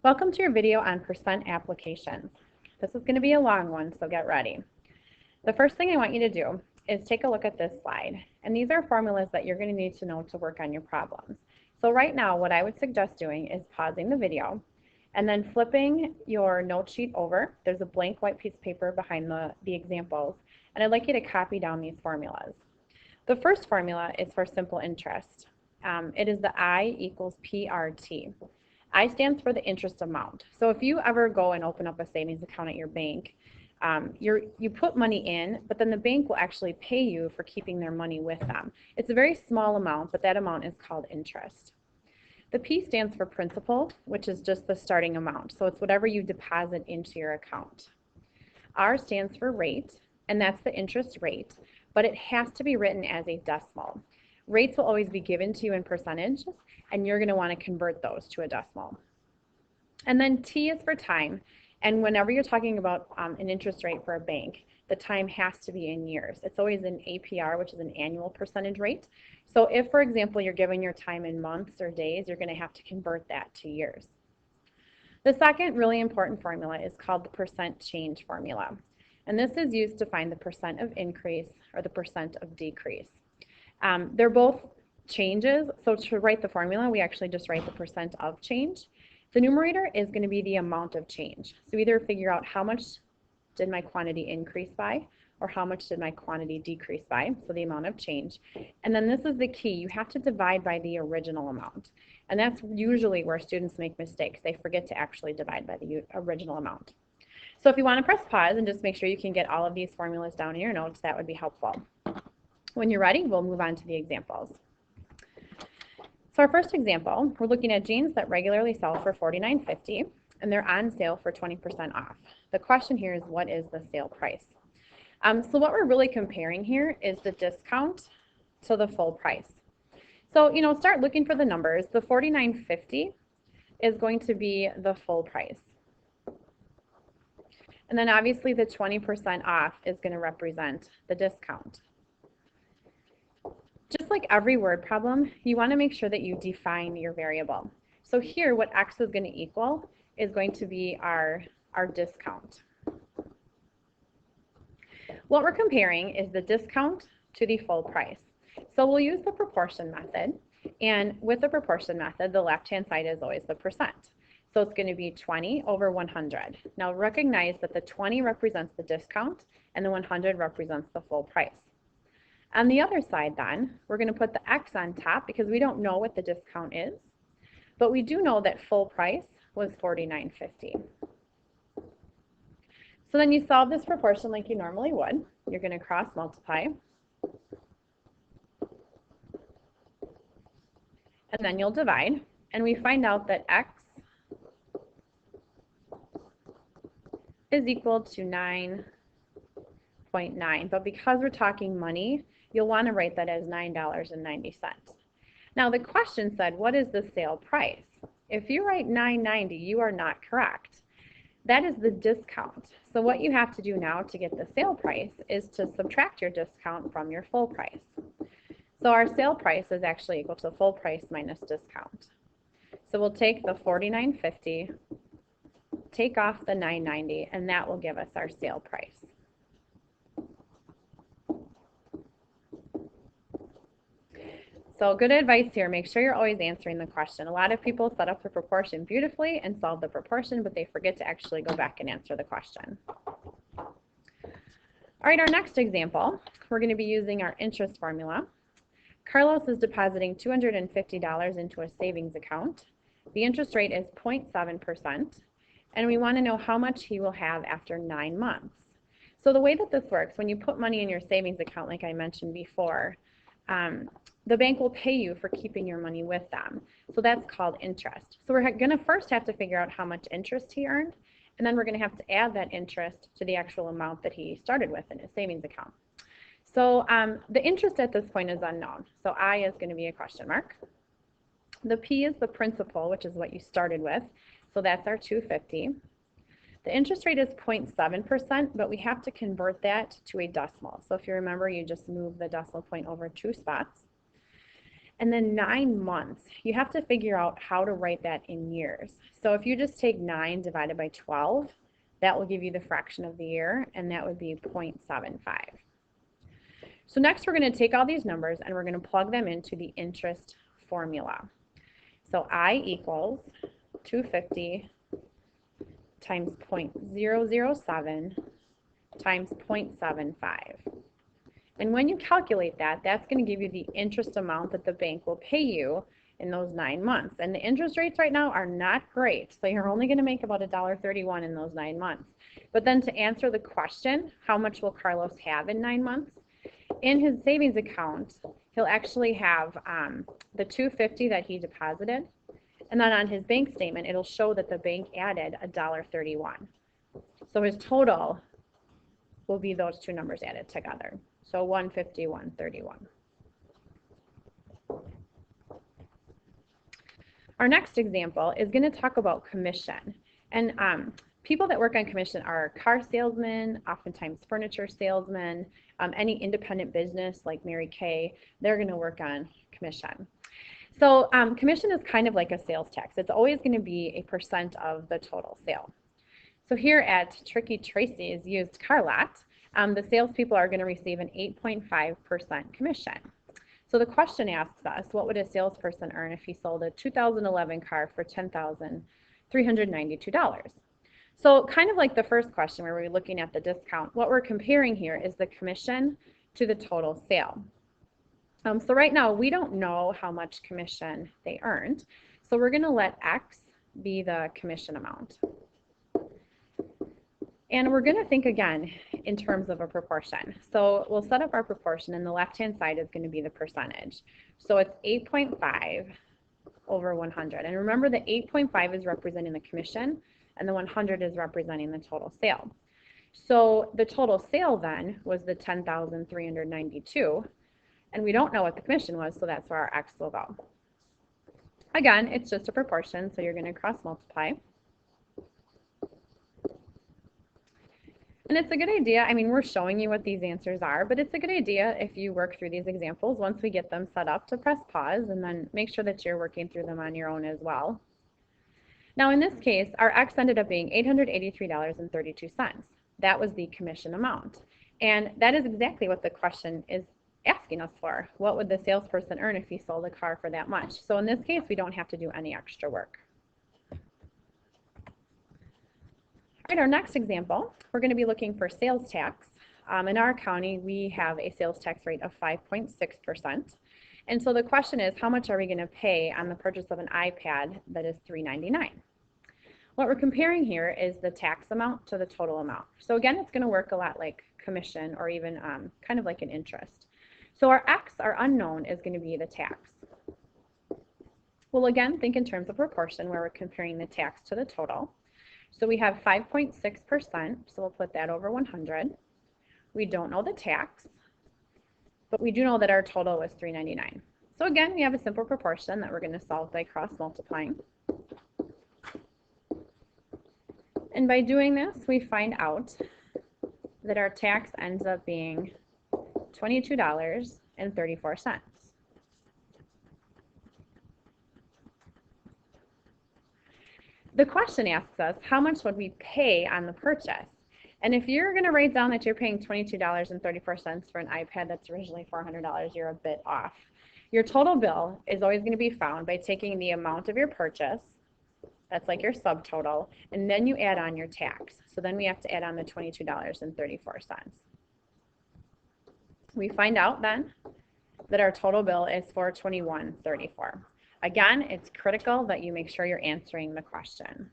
Welcome to your video on percent applications. This is going to be a long one, so get ready. The first thing I want you to do is take a look at this slide. And these are formulas that you're going to need to know to work on your problems. So right now, what I would suggest doing is pausing the video and then flipping your note sheet over. There's a blank white piece of paper behind the examples, and I'd like you to copy down these formulas. The first formula is for simple interest. It is the I equals PRT. I stands for the interest amount. So if you ever go and open up a savings account at your bank, you put money in, but then the bank will actually pay you for keeping their money with them. It's a very small amount, but that amount is called interest. The P stands for principal, which is just the starting amount. So it's whatever you deposit into your account. R stands for rate, and that's the interest rate, but it has to be written as a decimal. Rates will always be given to you in percentage, and you're going to want to convert those to a decimal. And then T is for time, and whenever you're talking about an interest rate for a bank, the time has to be in years. It's always an APR, which is an annual percentage rate. So if, for example, you're giving your time in months or days, you're going to have to convert that to years. The second really important formula is called the percent change formula. And this is used to find the percent of increase or the percent of decrease. They're both changes, so to write the formula, we actually just write the percent of change. The numerator is going to be the amount of change. So either figure out how much did my quantity increase by, or how much did my quantity decrease by, so the amount of change. And then this is the key, you have to divide by the original amount. And that's usually where students make mistakes. They forget to actually divide by the original amount. So if you want to press pause and just make sure you can get all of these formulas down in your notes, that would be helpful. When you're ready, we'll move on to the examples. So our first example, we're looking at jeans that regularly sell for $49.50, and they're on sale for 20% off. The question here is, what is the sale price? So what we're really comparing here is the discount to the full price. So, start looking for the numbers. The $49.50 is going to be the full price. And then obviously the 20% off is going to represent the discount. Just like every word problem, you want to make sure that you define your variable. So here, what x is going to equal is going to be our discount. What we're comparing is the discount to the full price. So we'll use the proportion method, and with the proportion method, the left-hand side is always the percent. So it's going to be 20 over 100. Now recognize that the 20 represents the discount, and the 100 represents the full price. On the other side then, we're going to put the x on top because we don't know what the discount is, but we do know that full price was $49.50. So then you solve this proportion like you normally would. You're going to cross multiply, and then you'll divide, and we find out that x is equal to 9.9, but because we're talking money, you'll want to write that as $9.90. Now the question said, what is the sale price? If you write $9.90, you are not correct. That is the discount. So what you have to do now to get the sale price is to subtract your discount from your full price. So our sale price is actually equal to full price minus discount. So we'll take the $49.50, take off the $9.90, and that will give us our sale price. So good advice here, make sure you're always answering the question. A lot of people set up the proportion beautifully and solve the proportion, but they forget to actually go back and answer the question. All right, our next example, we're going to be using our interest formula. Carlos is depositing $250 into a savings account. The interest rate is 0.7%, and we want to know how much he will have after 9 months. So the way that this works, when you put money in your savings account, like I mentioned before, the bank will pay you for keeping your money with them. So that's called interest. So we're going to first have to figure out how much interest he earned, and then we're going to have to add that interest to the actual amount that he started with in his savings account. So the interest at this point is unknown. So I is going to be a question mark. The P is the principal, which is what you started with. So that's our $250. The interest rate is 0.7%, but we have to convert that to a decimal. So if you remember, you just move the decimal point over 2 spots. And then 9 months, you have to figure out how to write that in years. So if you just take 9 divided by 12, that will give you the fraction of the year, and that would be 0.75. So next we're going to take all these numbers and we're going to plug them into the interest formula. So I equals 250 times 0.007 times 0.75. And when you calculate that, that's going to give you the interest amount that the bank will pay you in those 9 months. And the interest rates right now are not great, so you're only going to make about $1.31 in those 9 months. But then to answer the question, how much will Carlos have in 9 months? In his savings account, he'll actually have the $250 that he deposited, and then on his bank statement, it'll show that the bank added $1.31. So his total will be those two numbers added together. So 150, 131. Our next example is going to talk about commission. And people that work on commission are car salesmen, oftentimes furniture salesmen, any independent business like Mary Kay, they're going to work on commission. So commission is kind of like a sales tax. It's always going to be a percent of the total sale. So here at Tricky Tracy's used car lot, the salespeople are going to receive an 8.5% commission. So the question asks us, what would a salesperson earn if he sold a 2011 car for $10,392? So kind of like the first question where we're looking at the discount, what we're comparing here is the commission to the total sale. So right now we don't know how much commission they earned, so we're going to let X be the commission amount. And we're going to think again in terms of a proportion. So we'll set up our proportion, and the left-hand side is going to be the percentage. So it's 8.5 over 100. And remember, the 8.5 is representing the commission, and the 100 is representing the total sale. So the total sale then was the 10,392, and we don't know what the commission was, so that's where our X will go. Again, it's just a proportion, so you're going to cross multiply. And it's a good idea, I mean, we're showing you what these answers are, but it's a good idea if you work through these examples once we get them set up to press pause and then make sure that you're working through them on your own as well. Now in this case, our X ended up being $883.32. That was the commission amount. And that is exactly what the question is asking us for. What would the salesperson earn if he sold a car for that much? So in this case, we don't have to do any extra work. All right, our next example, we're going to be looking for sales tax. In our county, we have a sales tax rate of 5.6%. And so the question is, how much are we going to pay on the purchase of an iPad that is $399? What we're comparing here is the tax amount to the total amount. So again, it's going to work a lot like commission or even kind of like an interest. So our X, our unknown, is going to be the tax. We'll again think in terms of proportion where we're comparing the tax to the total. So we have 5.6%, so we'll put that over 100. We don't know the tax, but we do know that our total was $399. So again, we have a simple proportion that we're going to solve by cross multiplying. And by doing this, we find out that our tax ends up being $22.34. The question asks us, how much would we pay on the purchase? And if you're going to write down that you're paying $22.34 for an iPad that's originally $400, you're a bit off. Your total bill is always going to be found by taking the amount of your purchase, that's like your subtotal, and then you add on your tax. So then we have to add on the $22.34. We find out then that our total bill is $421.34. Again, it's critical that you make sure you're answering the question.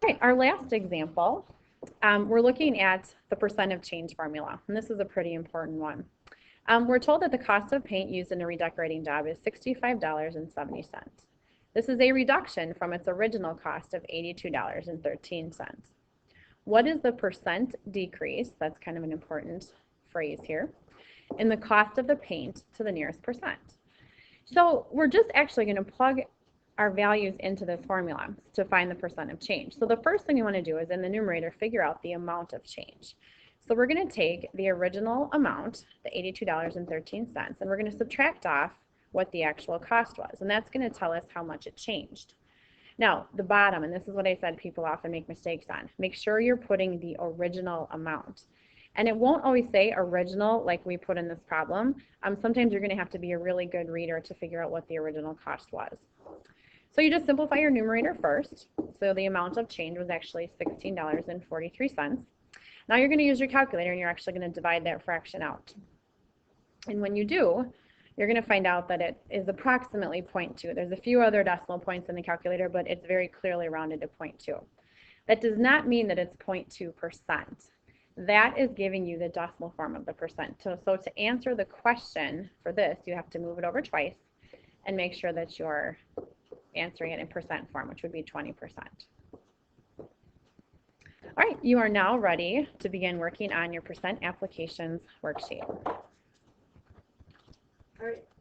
All right, our last example, we're looking at the percent of change formula, and this is a pretty important one. We're told that the cost of paint used in a redecorating job is $65.70. This is a reduction from its original cost of $82.13. What is the percent decrease? That's kind of an important phrase here. In the cost of the paint to the nearest percent. So we're just actually going to plug our values into this formula to find the percent of change. So the first thing you want to do is in the numerator figure out the amount of change. So we're going to take the original amount, the $82.13, and we're going to subtract off what the actual cost was. And that's going to tell us how much it changed. Now, the bottom, and this is what I said people often make mistakes on, make sure you're putting the original amount. And it won't always say original like we put in this problem. Sometimes you're going to have to be a really good reader to figure out what the original cost was. So you just simplify your numerator first. So the amount of change was actually $16.43. Now you're going to use your calculator and you're actually going to divide that fraction out. And when you do, you're going to find out that it is approximately 0.2. There's a few other decimal points in the calculator, but it's very clearly rounded to 0.2. That does not mean that it's 0.2%. That is giving you the decimal form of the percent. So to answer the question for this, you have to move it over twice and make sure that you're answering it in percent form, which would be 20%. All right, you are now ready to begin working on your percent applications worksheet. All right,